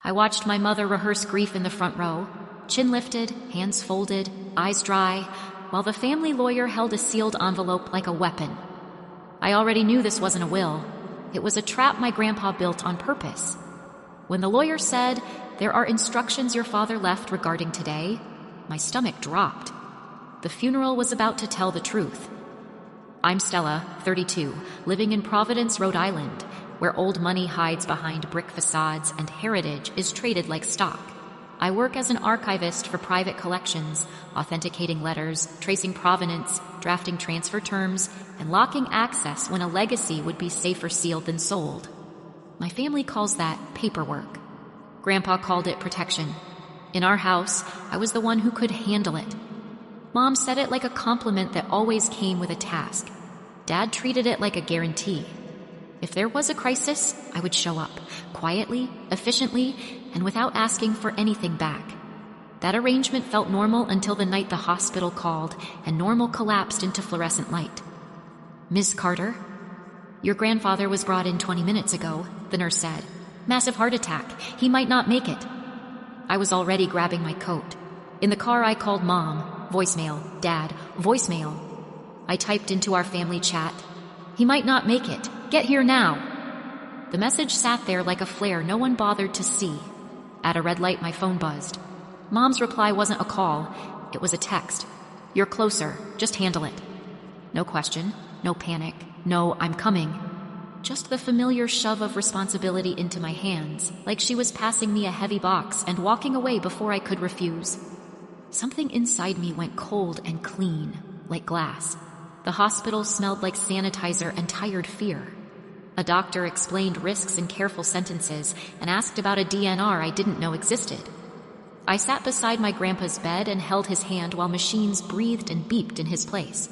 I watched my mother rehearse grief in the front row, chin lifted, hands folded, eyes dry, while the family lawyer held a sealed envelope like a weapon. I already knew this wasn't a will. It was a trap my grandpa built on purpose. When the lawyer said, "There are instructions your father left regarding today," my stomach dropped. The funeral was about to tell the truth. I'm Stella, 32, living in Providence, Rhode Island, where old money hides behind brick facades and heritage is traded like stock. I work as an archivist for private collections, authenticating letters, tracing provenance, drafting transfer terms, and locking access when a legacy would be safer sealed than sold. My family calls that paperwork. Grandpa called it protection. In our house, I was the one who could handle it. Mom said it like a compliment that always came with a task. Dad treated it like a guarantee. If there was a crisis, I would show up, quietly, efficiently, and without asking for anything back. That arrangement felt normal until the night the hospital called and normal collapsed into fluorescent light. "Ms. Carter, your grandfather was brought in 20 minutes ago," the nurse said. "Massive heart attack. He might not make it." I was already grabbing my coat. In the car, I called Mom. Voicemail. Dad. Voicemail. I typed into our family chat, "He might not make it. Get here now." The message sat there like a flare no one bothered to see. At a red light, my phone buzzed. Mom's reply wasn't a call. It was a text. "You're closer. Just handle it." No question. No panic. No, "I'm coming." Just the familiar shove of responsibility into my hands, like she was passing me a heavy box and walking away before I could refuse. Something inside me went cold and clean, like glass. The hospital smelled like sanitizer and tired fear. A doctor explained risks in careful sentences and asked about a DNR I didn't know existed. I sat beside my grandpa's bed and held his hand while machines breathed and beeped in his place.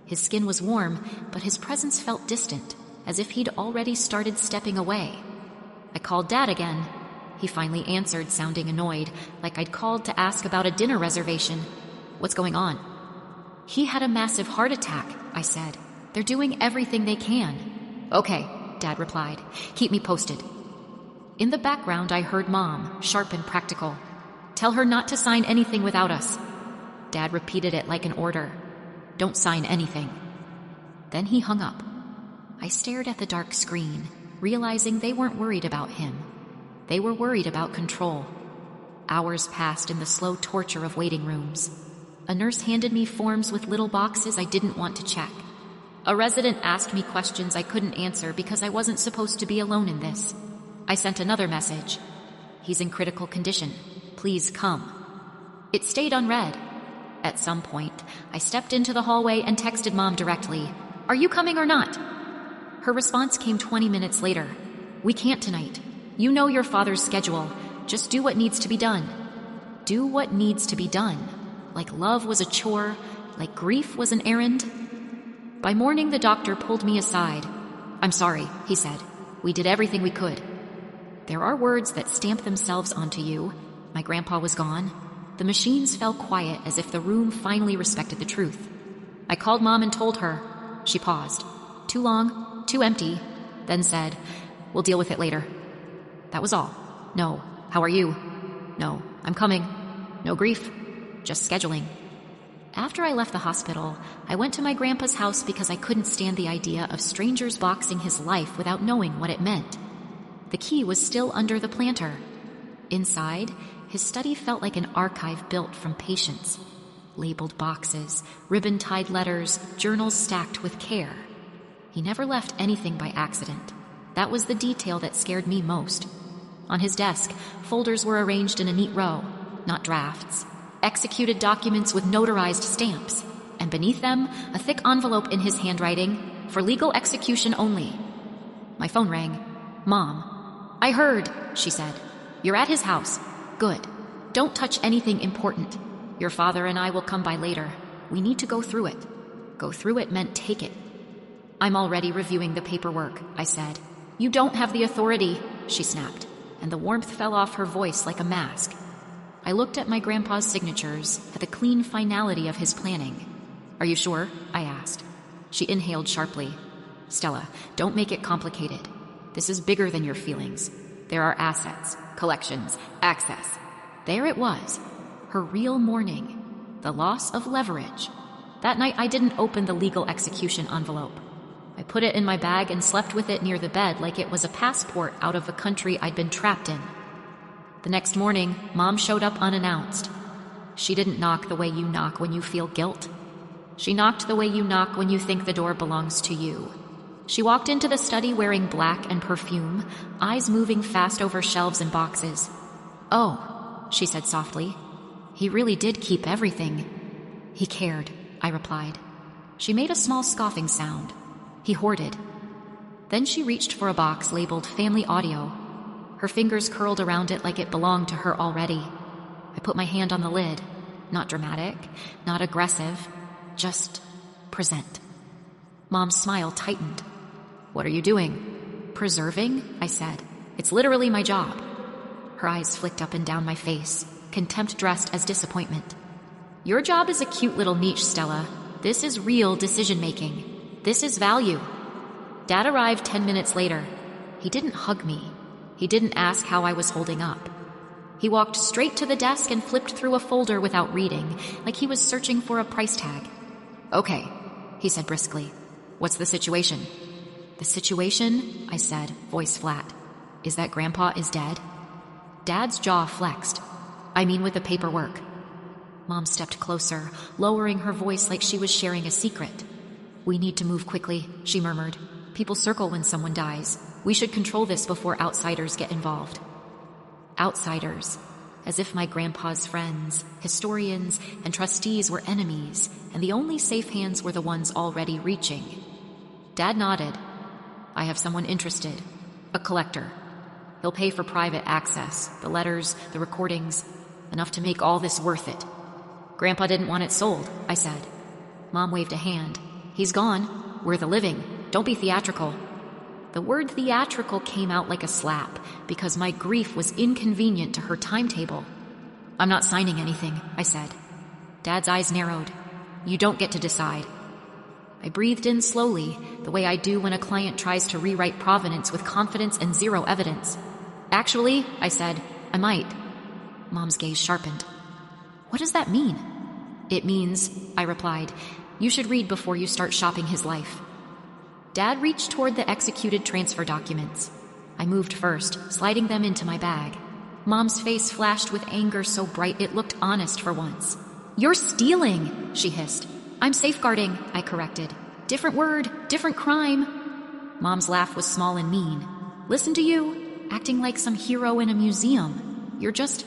His skin was warm, but his presence felt distant, as if he'd already started stepping away. I called Dad again. He finally answered, sounding annoyed, like I'd called to ask about a dinner reservation. "What's going on?" "He had a massive heart attack," I said. "They're doing everything they can." "Okay," Dad replied. "Keep me posted." In the background, I heard Mom, sharp and practical. "Tell her not to sign anything without us." Dad repeated it like an order. "Don't sign anything." Then he hung up. I stared at the dark screen, realizing they weren't worried about him. They were worried about control. Hours passed in the slow torture of waiting rooms. A nurse handed me forms with little boxes I didn't want to check. A resident asked me questions I couldn't answer because I wasn't supposed to be alone in this. I sent another message. "He's in critical condition. Please come." It stayed unread. At some point, I stepped into the hallway and texted Mom directly, "Are you coming or not?" Her response came 20 minutes later. "We can't tonight. You know your father's schedule. Just do what needs to be done." Do what needs to be done. Like love was a chore, like grief was an errand. By morning, the doctor pulled me aside. "I'm sorry," he said. "We did everything we could." There are words that stamp themselves onto you. My grandpa was gone. The machines fell quiet as if the room finally respected the truth. I called Mom and told her. She paused. Too long, too empty, then said, "We'll deal with it later." That was all. No, "How are you?" No, "I'm coming." No grief, just scheduling. After I left the hospital, I went to my grandpa's house because I couldn't stand the idea of strangers boxing his life without knowing what it meant. The key was still under the planter. Inside, his study felt like an archive built from patience. Labeled boxes, ribbon-tied letters, journals stacked with care. He never left anything by accident. That was the detail that scared me most. On his desk, folders were arranged in a neat row, not drafts. Executed documents with notarized stamps, and beneath them, a thick envelope in his handwriting, "For legal execution only." My phone rang. "Mom." "I heard," she said. "You're at his house. Good. Don't touch anything important. Your father and I will come by later. We need to go through it." Go through it meant take it. "I'm already reviewing the paperwork," I said. "You don't have the authority," she snapped, and the warmth fell off her voice like a mask. I looked at my grandpa's signatures, at the clean finality of his planning. "Are you sure?" I asked. She inhaled sharply. "Stella, don't make it complicated. This is bigger than your feelings. There are assets, collections, access. There it was. Her real mourning. The loss of leverage. That night I didn't open the legal execution envelope. I put it in my bag and slept with it near the bed like it was a passport out of a country I'd been trapped in. The next morning, Mom showed up unannounced. She didn't knock the way you knock when you feel guilt. She knocked the way you knock when you think the door belongs to you. She walked into the study wearing black and perfume, eyes moving fast over shelves and boxes. "Oh," she said softly. "He really did keep everything." "He cared," I replied. She made a small scoffing sound. "He hoarded." Then she reached for a box labeled Family Audio. Her fingers curled around it like it belonged to her already. I put my hand on the lid. Not dramatic, not aggressive, just present. Mom's smile tightened. "What are you doing?" "Preserving," I said. "It's literally my job." Her eyes flicked up and down my face, contempt dressed as disappointment. "Your job is a cute little niche, Stella. This is real decision-making. This is value." Dad arrived 10 minutes later. He didn't hug me. He didn't ask how I was holding up. He walked straight to the desk and flipped through a folder without reading, like he was searching for a price tag. "Okay," he said briskly. "What's the situation?" "The situation," I said, voice flat, "is that Grandpa is dead." Dad's jaw flexed. "I mean with the paperwork." Mom stepped closer, lowering her voice like she was sharing a secret. "We need to move quickly," she murmured. "People circle when someone dies. We should control this before outsiders get involved." Outsiders. As if my grandpa's friends, historians, and trustees were enemies, and the only safe hands were the ones already reaching. Dad nodded. "I have someone interested. A collector. He'll pay for private access, the letters, the recordings, enough to make all this worth it." "Grandpa didn't want it sold," I said. Mom waved a hand. "He's gone. We're the living. Don't be theatrical." The word theatrical came out like a slap because my grief was inconvenient to her timetable. "I'm not signing anything," I said. Dad's eyes narrowed. "You don't get to decide." I breathed in slowly, the way I do when a client tries to rewrite Providence with confidence and zero evidence. "Actually," I said, "I might." Mom's gaze sharpened. "What does that mean?" "It means," I replied, "you should read before you start shopping his life." Dad reached toward the executed transfer documents. I moved first, sliding them into my bag. Mom's face flashed with anger so bright it looked honest for once. "You're stealing," she hissed. "I'm safeguarding," I corrected. "Different word, different crime." Mom's laugh was small and mean. "Listen to you, acting like some hero in a museum. You're just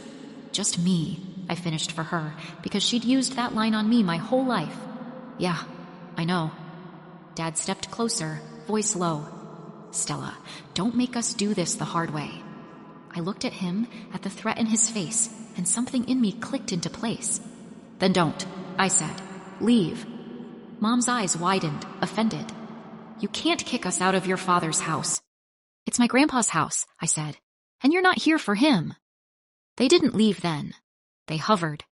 me," I finished for her, because she'd used that line on me my whole life. "Yeah, I know." Dad stepped closer, voice low. "Stella, don't make us do this the hard way." I looked at him, at the threat in his face, and something in me clicked into place. "Then don't," I said. "Leave." Mom's eyes widened, offended. "You can't kick us out of your father's house." "It's my grandpa's house," I said, "and you're not here for him." They didn't leave then. They hovered.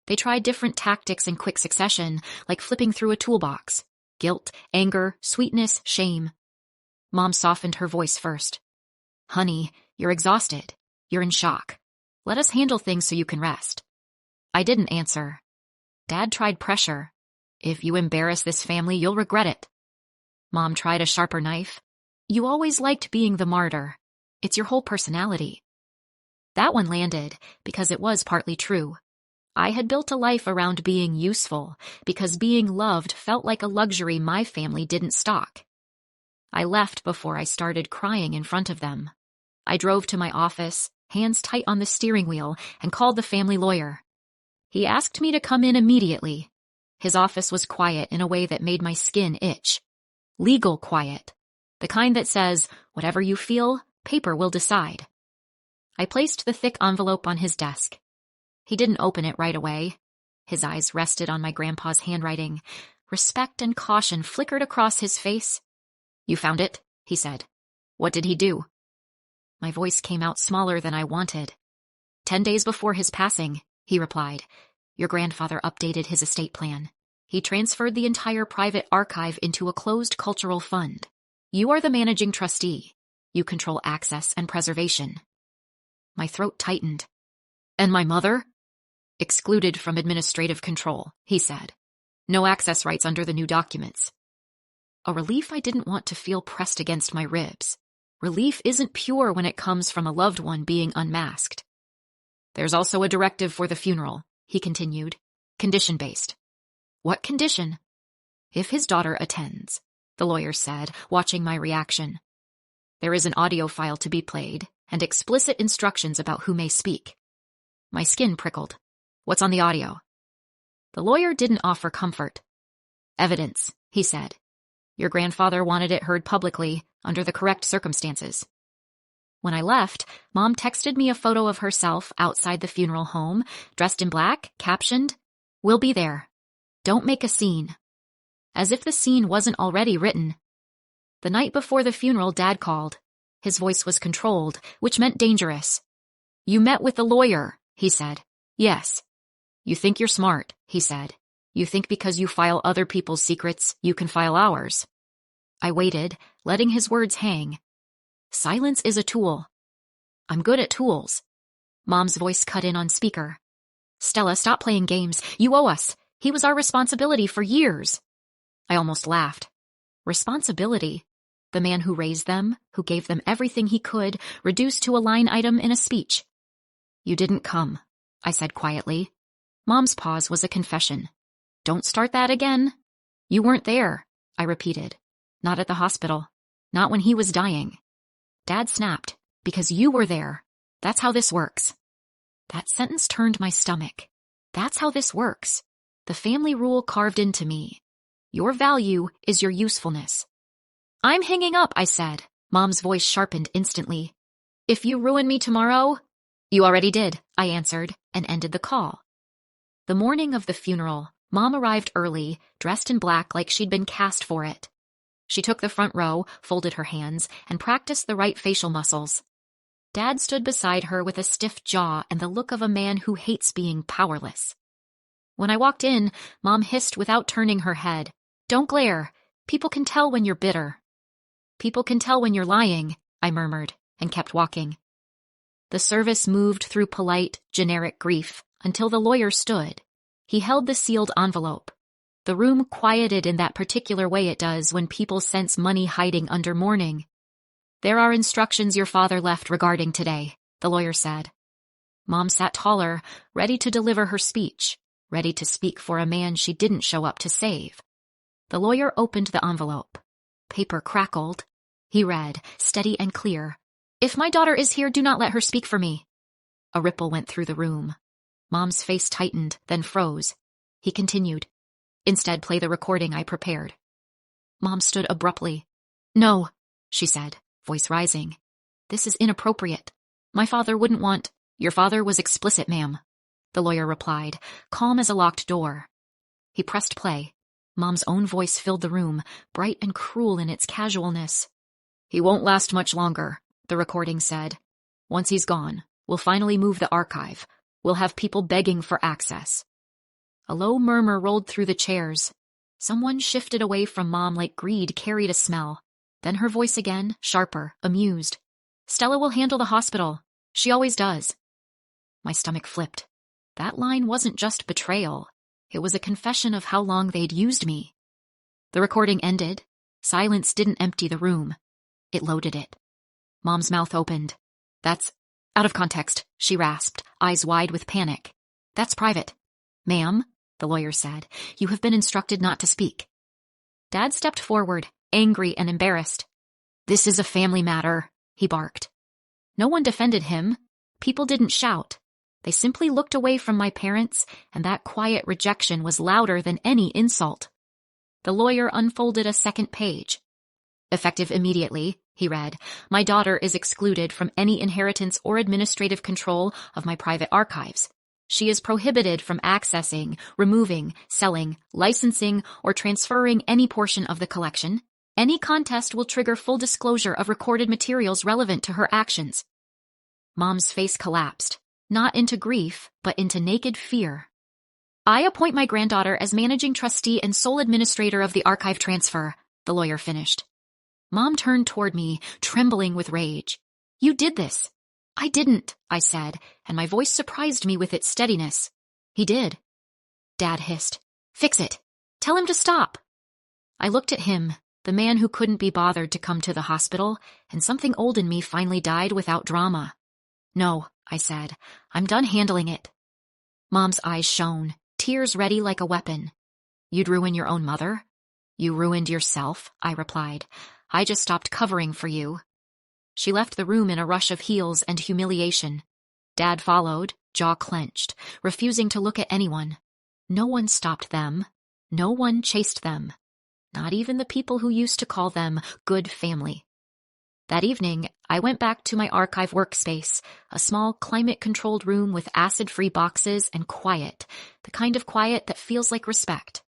They tried different tactics in quick succession, like flipping through a toolbox. Guilt, anger, sweetness, shame. Mom softened her voice first. "Honey, you're exhausted. You're in shock. Let us handle things so you can rest." I didn't answer. Dad tried pressure. "If you embarrass this family, you'll regret it." Mom tried a sharper knife. "You always liked being the martyr. It's your whole personality." That one landed, because it was partly true. I had built a life around being useful, because being loved felt like a luxury my family didn't stock. I left before I started crying in front of them. I drove to my office, hands tight on the steering wheel, and called the family lawyer. He asked me to come in immediately. His office was quiet in a way that made my skin itch. Legal quiet. The kind that says, whatever you feel, paper will decide. I placed the thick envelope on his desk. He didn't open it right away. His eyes rested on my grandpa's handwriting. Respect and caution flickered across his face. "You found it?" he said. "What did he do?" My voice came out smaller than I wanted. 10 days before his passing, he replied, your grandfather updated his estate plan. He transferred the entire private archive into a closed cultural fund. You are the managing trustee. You control access and preservation. My throat tightened. And my mother? Excluded from administrative control, he said. No access rights under the new documents. A relief I didn't want to feel pressed against my ribs. Relief isn't pure when it comes from a loved one being unmasked. There's also a directive for the funeral, he continued. Condition-based. What condition? If his daughter attends, the lawyer said, watching my reaction. There is an audio file to be played, and explicit instructions about who may speak. My skin prickled. What's on the audio? The lawyer didn't offer comfort. Evidence, he said. Your grandfather wanted it heard publicly, under the correct circumstances. When I left, Mom texted me a photo of herself outside the funeral home, dressed in black, captioned, "We'll be there. Don't make a scene." As if the scene wasn't already written. The night before the funeral, Dad called. His voice was controlled, which meant dangerous. "You met with the lawyer," he said. "Yes." "You think you're smart," he said. "You think because you file other people's secrets, you can file ours." I waited, letting his words hang. Silence is a tool. I'm good at tools. Mom's voice cut in on speaker. "Stella, stop playing games. You owe us. He was our responsibility for years." I almost laughed. Responsibility? The man who raised them, who gave them everything he could, reduced to a line item in a speech. "You didn't come," I said quietly. Mom's pause was a confession. "Don't start that again." "You weren't there," I repeated. "Not at the hospital. Not when he was dying." Dad snapped. "Because you were there. That's how this works." That sentence turned my stomach. That's how this works. The family rule carved into me. Your value is your usefulness. "I'm hanging up," I said. Mom's voice sharpened instantly. "If you ruin me tomorrow—" "You already did," I answered, and ended the call. The morning of the funeral, Mom arrived early, dressed in black like she'd been cast for it. She took the front row, folded her hands, and practiced the right facial muscles. Dad stood beside her with a stiff jaw and the look of a man who hates being powerless. When I walked in, Mom hissed without turning her head, "Don't glare. People can tell when you're bitter." "People can tell when you're lying," I murmured, and kept walking. The service moved through polite, generic grief until the lawyer stood. He held the sealed envelope. The room quieted in that particular way it does when people sense money hiding under mourning. "There are instructions your father left regarding today," the lawyer said. Mom sat taller, ready to deliver her speech, ready to speak for a man she didn't show up to save. The lawyer opened the envelope. Paper crackled. He read, steady and clear, "If my daughter is here, do not let her speak for me." A ripple went through the room. Mom's face tightened, then froze. He continued, "Instead, play the recording I prepared." Mom stood abruptly. "No," she said, voice rising. "This is inappropriate. My father wouldn't want—" "Your father was explicit, ma'am," the lawyer replied, calm as a locked door. He pressed play. Mom's own voice filled the room, bright and cruel in its casualness. "He won't last much longer," the recording said. "Once he's gone, we'll finally move the archive. We'll have people begging for access." A low murmur rolled through the chairs. Someone shifted away from Mom like greed carried a smell. Then her voice again, sharper, amused. "Stella will handle the hospital. She always does." My stomach flipped. That line wasn't just betrayal. It was a confession of how long they'd used me. The recording ended. Silence didn't empty the room. It loaded it. Mom's mouth opened. "That's out of context," she rasped, eyes wide with panic. "That's private." "Ma'am," the lawyer said, "you have been instructed not to speak." Dad stepped forward, angry and embarrassed. "This is a family matter," he barked. No one defended him. People didn't shout. They simply looked away from my parents, and that quiet rejection was louder than any insult. The lawyer unfolded a second page. "Effective immediately," he read, "my daughter is excluded from any inheritance or administrative control of my private archives. She is prohibited from accessing, removing, selling, licensing, or transferring any portion of the collection. Any contest will trigger full disclosure of recorded materials relevant to her actions." Mom's face collapsed, not into grief, but into naked fear. "I appoint my granddaughter as managing trustee and sole administrator of the archive transfer," the lawyer finished. Mom turned toward me, trembling with rage. "You did this. I didn't, I said, and my voice surprised me with its steadiness. He did. Dad hissed. Fix it. Tell him to stop. I looked at him, the man who couldn't be bothered to come to the hospital, and something old in me finally died without drama. No, I said. I'm done handling it. Mom's eyes shone, tears ready like a weapon. You'd ruin your own mother? You ruined yourself, I replied. I just stopped covering for you. She left the room in a rush of heels and humiliation. Dad followed, jaw clenched, refusing to look at anyone. No one stopped them. No one chased them. Not even the people who used to call them good family. That evening, I went back to my archive workspace, a small climate-controlled room with acid-free boxes and quiet, the kind of quiet that feels like respect.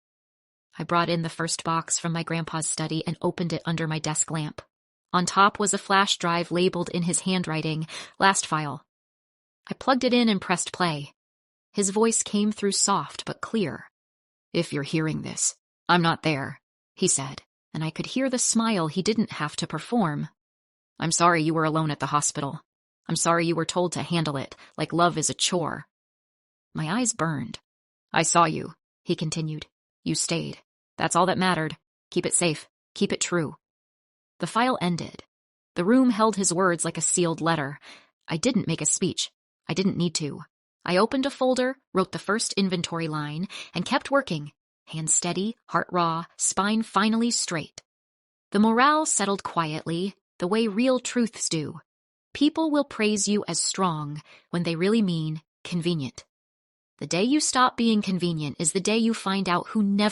I brought in the first box from my grandpa's study and opened it under my desk lamp. On top was a flash drive labeled in his handwriting, last file. I plugged it in and pressed play. His voice came through soft but clear. If you're hearing this, I'm not there, he said, and I could hear the smile he didn't have to perform. I'm sorry you were alone at the hospital. I'm sorry you were told to handle it, like love is a chore. My eyes burned. I saw you, he continued. You stayed. That's all that mattered. Keep it safe. Keep it true. The file ended. The room held his words like a sealed letter. I didn't make a speech. I didn't need to. I opened a folder, wrote the first inventory line, and kept working. Hands steady, heart raw, spine finally straight. The morale settled quietly, the way real truths do. People will praise you as strong when they really mean convenient. The day you stop being convenient is the day you find out who never